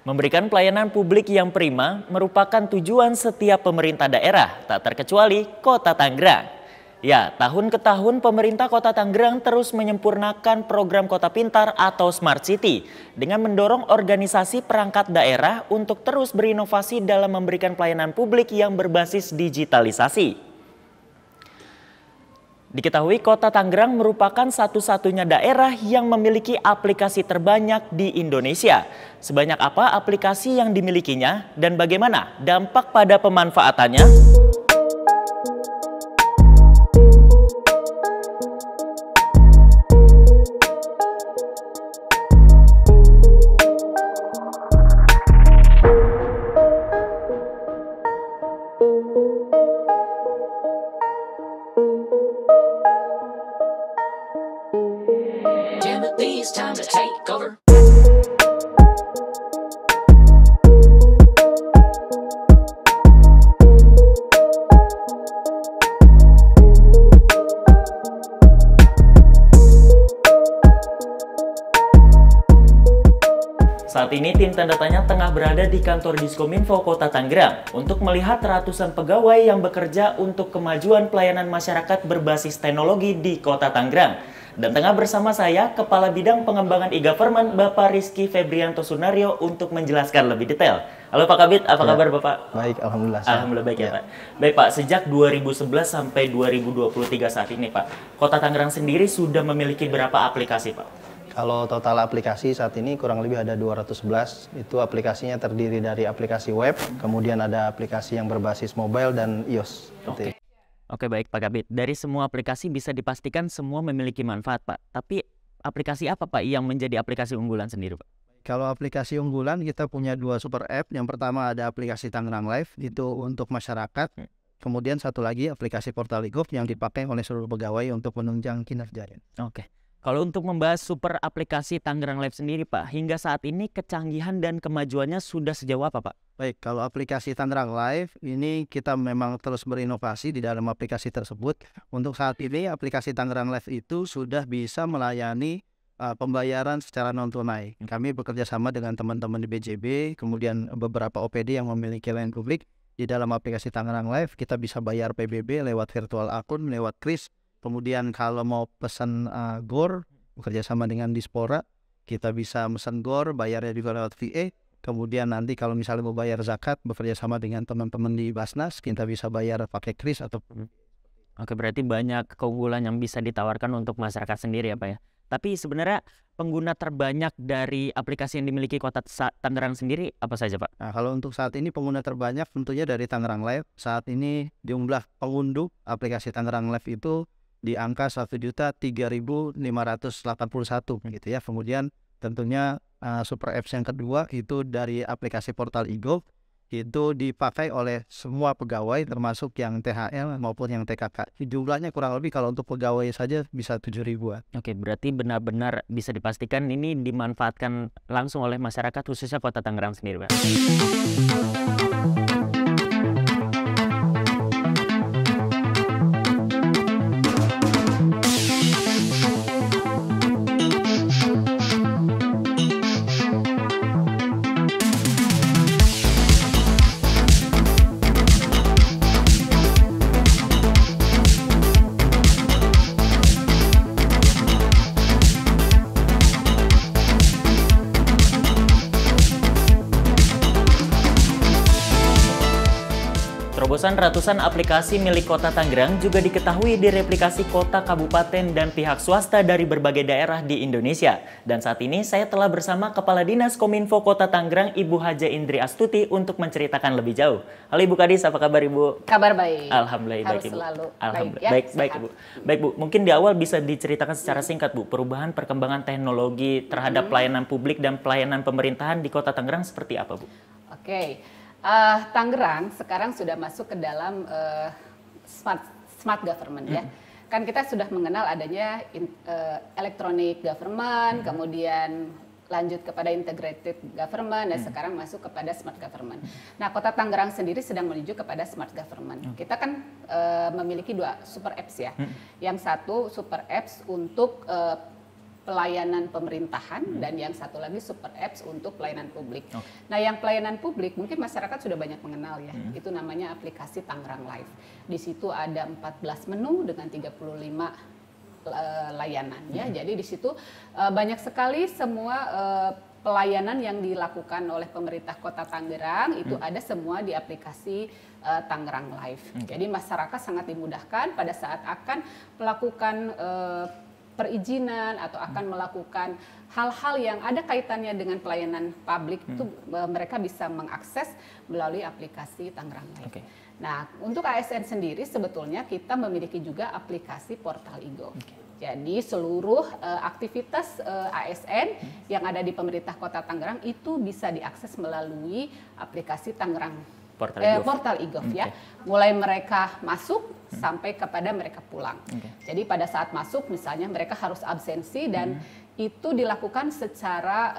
Memberikan pelayanan publik yang prima merupakan tujuan setiap pemerintah daerah, tak terkecuali Kota Tangerang. Ya, tahun ke tahun pemerintah Kota Tangerang terus menyempurnakan program Kota Pintar atau Smart City dengan mendorong organisasi perangkat daerah untuk terus berinovasi dalam memberikan pelayanan publik yang berbasis digitalisasi. Diketahui Kota Tangerang merupakan satu-satunya daerah yang memiliki aplikasi terbanyak di Indonesia. Sebanyak apa aplikasi yang dimilikinya dan bagaimana dampak pada pemanfaatannya? It's time to take over. Saat ini tim tanda tanya tengah berada di kantor Diskominfo Kota Tangerang untuk melihat ratusan pegawai yang bekerja untuk kemajuan pelayanan masyarakat berbasis teknologi di Kota Tangerang. Dan tengah bersama saya, Kepala Bidang Pengembangan e-Government Bapak Rizky Febrianto Sunario untuk menjelaskan lebih detail. Halo Pak Kabid, apa kabar Bapak? Baik, Alhamdulillah. Alhamdulillah baik ya Pak. Baik Pak, sejak 2011 sampai 2023 saat ini Pak, Kota Tangerang sendiri sudah memiliki berapa aplikasi Pak? Kalau total aplikasi saat ini kurang lebih ada 211. Itu aplikasinya terdiri dari aplikasi web, kemudian ada aplikasi yang berbasis mobile dan iOS. Oke baik Pak Kabid, dari semua aplikasi bisa dipastikan semua memiliki manfaat Pak. Tapi aplikasi apa Pak yang menjadi aplikasi unggulan sendiri Pak? Kalau aplikasi unggulan kita punya dua super app. Yang pertama ada aplikasi Tangerang Live, itu untuk masyarakat. Kemudian satu lagi aplikasi Portal e-Gov yang dipakai oleh seluruh pegawai untuk menunjang kinerjanya. Oke. Kalau untuk membahas super aplikasi Tangerang Live sendiri Pak, hingga saat ini kecanggihan dan kemajuannya sudah sejauh apa Pak? Baik, kalau aplikasi Tangerang Live ini kita memang terus berinovasi di dalam aplikasi tersebut. Untuk saat ini aplikasi Tangerang Live itu sudah bisa melayani pembayaran secara non tunai. Kami bekerja sama dengan teman-teman di BJB, kemudian beberapa OPD yang memiliki layanan publik. Di dalam aplikasi Tangerang Live kita bisa bayar PBB lewat virtual akun, lewat kris. Kemudian kalau mau pesan GOR, bekerja sama dengan Dispora, kita bisa pesan GOR, bayarnya juga lewat VA. Kemudian nanti kalau misalnya mau bayar zakat, bekerja sama dengan teman-teman di Basnas, kita bisa bayar pakai kris atau... Oke, berarti banyak keunggulan yang bisa ditawarkan untuk masyarakat sendiri ya Pak ya. Tapi sebenarnya pengguna terbanyak dari aplikasi yang dimiliki Kota Tangerang sendiri apa saja Pak? Nah, kalau untuk saat ini pengguna terbanyak tentunya dari Tangerang Live. Saat ini jumlah pengunduh aplikasi Tangerang Live itu di angka 1.3.581 gitu ya. Kemudian tentunya super apps yang kedua itu dari aplikasi Portal e-Gov, itu dipakai oleh semua pegawai termasuk yang THL maupun yang TKK. Jumlahnya kurang lebih kalau untuk pegawai saja bisa 7.000-an. Oke, berarti benar-benar bisa dipastikan ini dimanfaatkan langsung oleh masyarakat khususnya Kota Tangerang sendiri Pak. Terobosan ratusan aplikasi milik Kota Tangerang juga diketahui direplikasi kota, kabupaten, dan pihak swasta dari berbagai daerah di Indonesia. Dan saat ini saya telah bersama Kepala Dinas Kominfo Kota Tangerang, Ibu Haja Indri Astuti untuk menceritakan lebih jauh. Halo Ibu Kadis, apa kabar Ibu? Kabar baik. Alhamdulillah harus baik Ibu. Selalu Alhamdulillah baik, baik Ibu. Baik Bu, mungkin di awal bisa diceritakan secara singkat Bu, perubahan perkembangan teknologi terhadap pelayanan publik dan pelayanan pemerintahan di Kota Tangerang seperti apa Bu? Oke. Tangerang sekarang sudah masuk ke dalam smart government ya. Kan kita sudah mengenal adanya electronic government, kemudian lanjut kepada integrated government, dan sekarang masuk kepada smart government. Nah, Kota Tangerang sendiri sedang menuju kepada smart government. Kita kan memiliki dua super apps ya. Yang satu super apps untuk pelayanan pemerintahan dan yang satu lagi super apps untuk pelayanan publik. Nah, yang pelayanan publik mungkin masyarakat sudah banyak mengenal ya. Itu namanya aplikasi Tangerang Live. Di situ ada 14 menu dengan 35 layanan ya. Jadi di situ banyak sekali semua pelayanan yang dilakukan oleh pemerintah Kota Tangerang itu ada semua di aplikasi Tangerang Live. Jadi masyarakat sangat dimudahkan pada saat akan melakukan perizinan atau akan melakukan hal-hal yang ada kaitannya dengan pelayanan publik itu mereka bisa mengakses melalui aplikasi Tangerang Live. Nah, untuk ASN sendiri sebetulnya kita memiliki juga aplikasi Portal e-Gov. Jadi seluruh aktivitas ASN yang ada di pemerintah Kota Tangerang itu bisa diakses melalui aplikasi Tangerang Portal e-Gov ya. Mulai mereka masuk sampai kepada mereka pulang. Jadi pada saat masuk misalnya mereka harus absensi dan itu dilakukan secara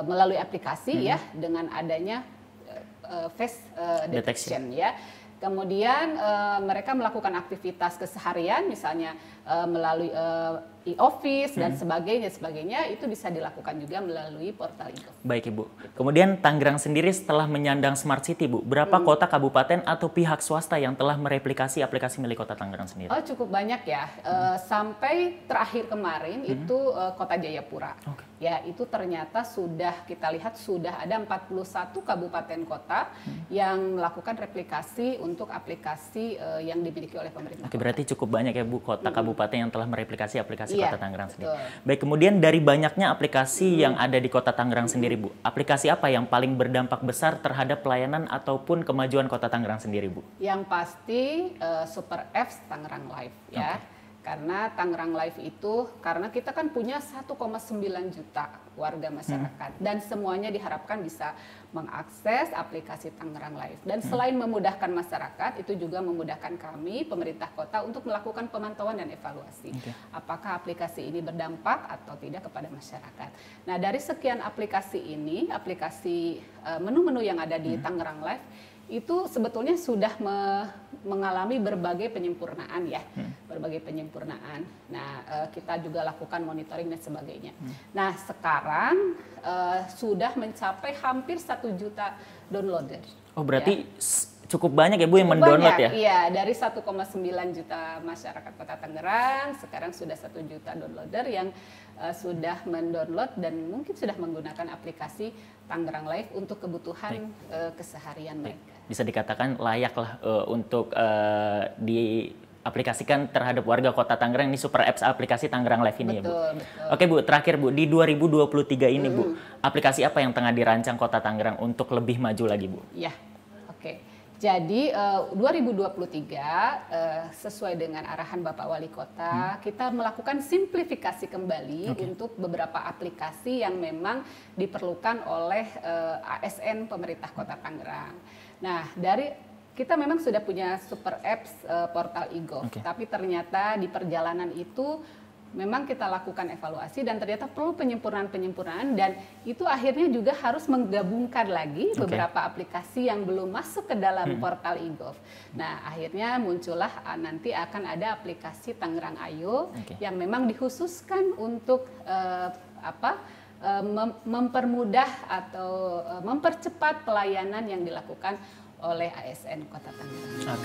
melalui aplikasi ya dengan adanya face detection ya. Kemudian mereka melakukan aktivitas keseharian misalnya melalui e-office dan sebagainya itu bisa dilakukan juga melalui Portal e-Gov. Baik Ibu. Kemudian Tangerang sendiri setelah menyandang Smart City Bu, berapa kota, kabupaten atau pihak swasta yang telah mereplikasi aplikasi milik Kota Tangerang sendiri? Oh, cukup banyak ya. Sampai terakhir kemarin itu Kota Jayapura. Ya, itu ternyata sudah kita lihat sudah ada 41 kabupaten kota yang melakukan replikasi untuk aplikasi yang dimiliki oleh pemerintah. Berarti cukup banyak ya Bu kota kabupaten yang telah mereplikasi aplikasi Kota Tangerang sendiri. Betul. Baik, kemudian dari banyaknya aplikasi yang ada di Kota Tangerang sendiri Bu, aplikasi apa yang paling berdampak besar terhadap pelayanan ataupun kemajuan Kota Tangerang sendiri Bu? Yang pasti Super Apps Tangerang Live ya. Karena Tangerang Live itu, karena kita kan punya 1,9 juta warga masyarakat dan semuanya diharapkan bisa mengakses aplikasi Tangerang Live. Dan selain memudahkan masyarakat, itu juga memudahkan kami, pemerintah kota untuk melakukan pemantauan dan evaluasi. Apakah aplikasi ini berdampak atau tidak kepada masyarakat. Nah, dari sekian aplikasi ini, aplikasi menu-menu yang ada di Tangerang Live, itu sebetulnya sudah mengalami berbagai penyempurnaan ya, berbagai penyempurnaan. Nah, kita juga lakukan monitoring dan sebagainya. Nah, sekarang sudah mencapai hampir 1 juta downloader. Oh, berarti cukup banyak ya Bu yang mendownload ya? Iya, dari 1,9 juta masyarakat Kota Tangerang, sekarang sudah 1 juta downloader yang sudah mendownload dan mungkin sudah menggunakan aplikasi Tangerang Live untuk kebutuhan keseharian mereka. Bisa dikatakan layak lah untuk diaplikasikan terhadap warga Kota Tangerang, ini super apps aplikasi Tangerang Live ini. Betul, ya Bu. betul. Oke Bu, terakhir Bu, di 2023 ini Bu, aplikasi apa yang tengah dirancang Kota Tangerang untuk lebih maju lagi Bu? Ya, oke. Jadi 2023 sesuai dengan arahan Bapak Wali Kota, kita melakukan simplifikasi kembali untuk beberapa aplikasi yang memang diperlukan oleh ASN pemerintah Kota Tangerang. Nah, kita memang sudah punya super apps Portal e-Gov, tapi ternyata di perjalanan itu memang kita lakukan evaluasi dan ternyata perlu penyempurnaan dan itu akhirnya juga harus menggabungkan lagi beberapa aplikasi yang belum masuk ke dalam Portal e-Gov. Nah, akhirnya muncullah nanti akan ada aplikasi Tangerang Ayo yang memang dikhususkan untuk mempermudah atau mempercepat pelayanan yang dilakukan oleh ASN Kota Tangerang.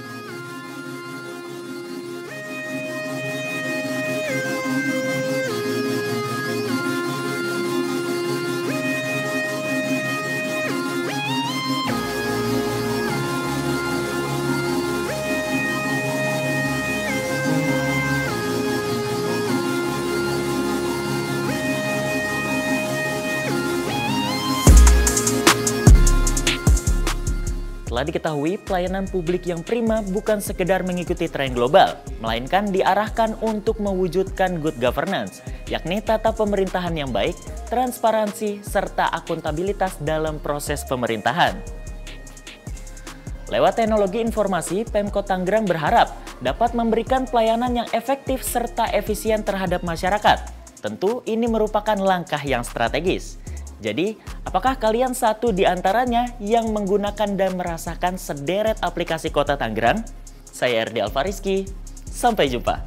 Setelah diketahui, pelayanan publik yang prima bukan sekedar mengikuti tren global, melainkan diarahkan untuk mewujudkan good governance, yakni tata pemerintahan yang baik, transparansi, serta akuntabilitas dalam proses pemerintahan. Lewat teknologi informasi, Pemkot Tangerang berharap dapat memberikan pelayanan yang efektif serta efisien terhadap masyarakat. Tentu ini merupakan langkah yang strategis. Jadi, apakah kalian satu di antaranya yang menggunakan dan merasakan sederet aplikasi Kota Tangerang? Saya Erdi Alfariski, sampai jumpa.